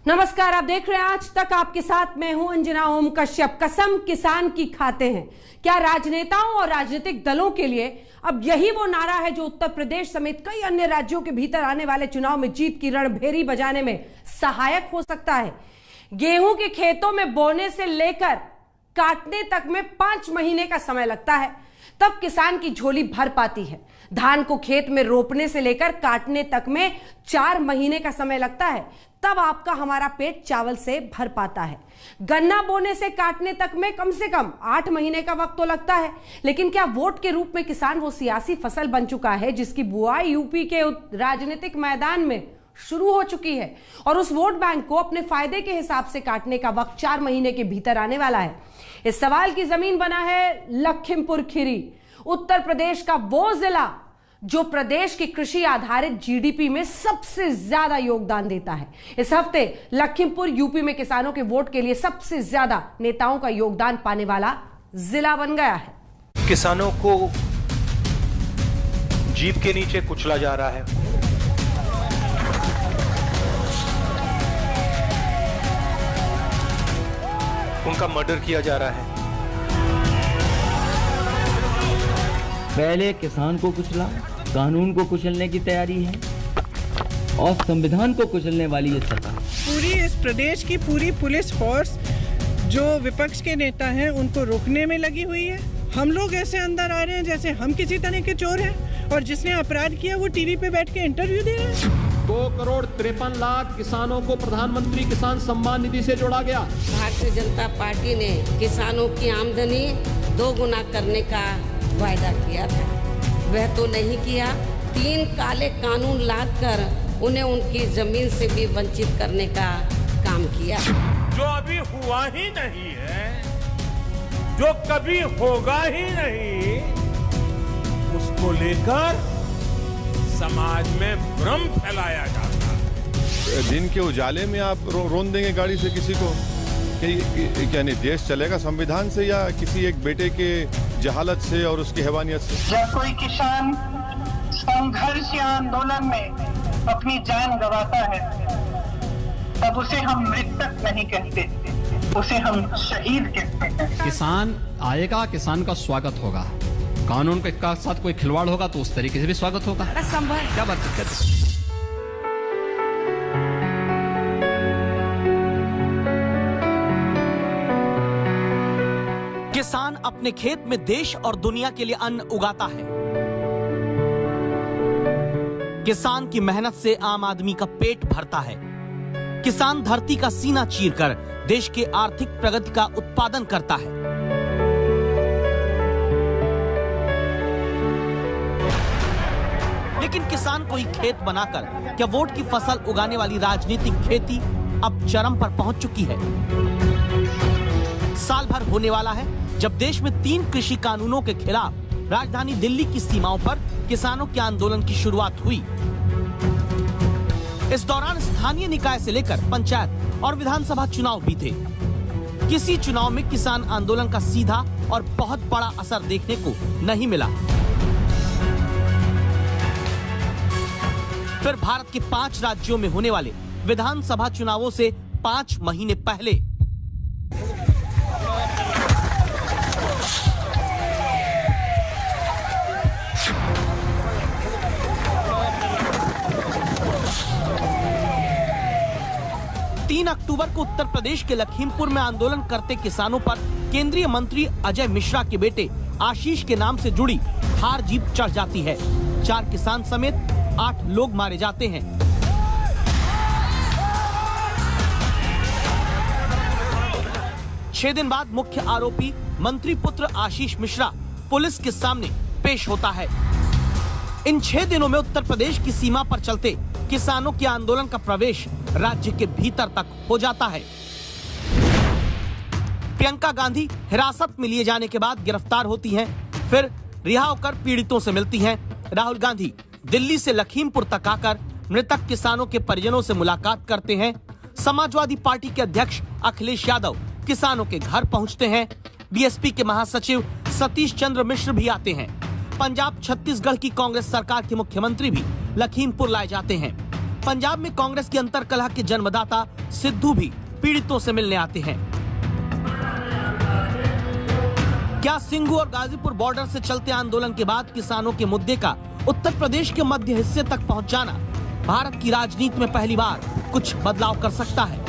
नमस्कार, आप देख रहे हैं आज तक। आपके साथ मैं हूं अंजना ओम कश्यप। कसम किसान की खाते हैं। क्या राजनेताओं और राजनीतिक दलों के लिए अब यही वो नारा है जो उत्तर प्रदेश समेत कई अन्य राज्यों के भीतर आने वाले चुनाव में जीत की रणभेरी बजाने में सहायक हो सकता है? गेहूं के खेतों में बोने से लेकर काटने तक में 5 महीने का समय लगता है, तब किसान की झोली भर पाती है। धान को खेत में रोपने से लेकर काटने तक में 4 महीने का समय लगता है, तब आपका हमारा पेट चावल से भर पाता है। गन्ना बोने से काटने तक में कम से कम 8 महीने का वक्त तो लगता है। लेकिन क्या वोट के रूप में किसान वो सियासी फसल बन चुका है जिसकी बुआई यूपी के राजनीतिक मैदान में शुरू हो चुकी है, और उस वोट बैंक को अपने फायदे के हिसाब से काटने का वक्त 4 महीने के भीतर आने वाला है? इस सवाल की जमीन बना है लखीमपुर खीरी, उत्तर प्रदेश का वो जिला जो प्रदेश की कृषि आधारित जीडीपी में सबसे ज्यादा योगदान देता है। इस हफ्ते लखीमपुर यूपी में किसानों के वोट के लिए सबसे ज्यादा नेताओं का योगदान पाने वाला जिला बन गया है। किसानों को जीभ के नीचे कुचला जा रहा है। उनका मर्डर किया जा रहा है। पहले किसान को कुचला, कानून को कुचलने की तैयारी है और संविधान को कुचलने वाली ये सरकार। पूरी इस प्रदेश की पूरी पुलिस फोर्स जो विपक्ष के नेता हैं उनको रोकने में लगी हुई है। हम लोग ऐसे अंदर आ रहे हैं जैसे हम किसी तरह के चोर हैं, और जिसने अपराध किया वो टीवी पे बैठ के इंटरव्यू दे रहे हैं। 2,53,00,000 किसानों को प्रधानमंत्री किसान सम्मान निधि से जोड़ा गया। भारतीय जनता पार्टी ने किसानों की आमदनी 2 गुना करने का वायदा किया था, वह तो नहीं किया। 3 काले कानून लादकर उन्हें उनकी जमीन से भी वंचित करने का काम किया। जो अभी हुआ ही नहीं है, जो कभी होगा ही नहीं, उसको लेकर समाज में भ्रम फैलाया जाता है। दिन के उजाले में आप रोन देंगे गाड़ी से किसी को कि यानी देश चलेगा संविधान से या किसी एक बेटे के जहालत से और उसकी हैवानियत से? जब कोई किसान संघर्ष या आंदोलन में अपनी जान गंवाता है तब उसे हम मृतक नहीं कहते, उसे हम शहीद कहते हैं। किसान आएगा, किसान का स्वागत होगा। कानून के साथ कोई खिलवाड़ होगा तो उस तरीके से भी स्वागत होगा। क्या बात है? किसान अपने खेत में देश और दुनिया के लिए अन्न उगाता है। किसान की मेहनत से आम आदमी का पेट भरता है। किसान धरती का सीना चीरकर देश के आर्थिक प्रगति का उत्पादन करता है। लेकिन किसान को ही खेत बनाकर क्या वोट की फसल उगाने वाली राजनीतिक खेती अब चरम पर पहुंच चुकी है? साल भर होने वाला है जब देश में 3 कृषि कानूनों के खिलाफ राजधानी दिल्ली की सीमाओं पर किसानों के आंदोलन की शुरुआत हुई। इस दौरान स्थानीय निकाय से लेकर पंचायत और विधानसभा चुनाव भी थे। किसी चुनाव में किसान आंदोलन का सीधा और बहुत बड़ा असर देखने को नहीं मिला। फिर भारत के 5 राज्यों में होने वाले विधानसभा चुनावों से 5 महीने पहले अक्टूबर को उत्तर प्रदेश के लखीमपुर में आंदोलन करते किसानों पर केंद्रीय मंत्री अजय मिश्रा के बेटे आशीष के नाम से जुड़ी हार जीत चढ़ जाती है। 4 किसान समेत 8 लोग मारे जाते हैं। छह दिन बाद मुख्य आरोपी मंत्री पुत्र आशीष मिश्रा पुलिस के सामने पेश होता है। इन 6 दिनों में उत्तर प्रदेश की सीमा पर चलते किसानों के आंदोलन का प्रवेश राज्य के भीतर तक हो जाता है। प्रियंका गांधी हिरासत में लिए जाने के बाद गिरफ्तार होती हैं, फिर रिहा होकर पीड़ितों से मिलती हैं। राहुल गांधी दिल्ली से लखीमपुर तक आकर मृतक किसानों के परिजनों से मुलाकात करते हैं। समाजवादी पार्टी के अध्यक्ष अखिलेश यादव किसानों के घर पहुंचते हैं। बीएसपी के महासचिव सतीश चंद्र मिश्र भी आते हैं। पंजाब छत्तीसगढ़ की कांग्रेस सरकार के मुख्यमंत्री भी लखीमपुर लाए जाते हैं। पंजाब में कांग्रेस की अंतरकलह के जन्मदाता सिद्धू भी पीड़ितों से मिलने आते हैं। क्या सिंघू और गाजीपुर बॉर्डर से चलते आंदोलन के बाद किसानों के मुद्दे का उत्तर प्रदेश के मध्य हिस्से तक पहुंचाना भारत की राजनीति में पहली बार कुछ बदलाव कर सकता है?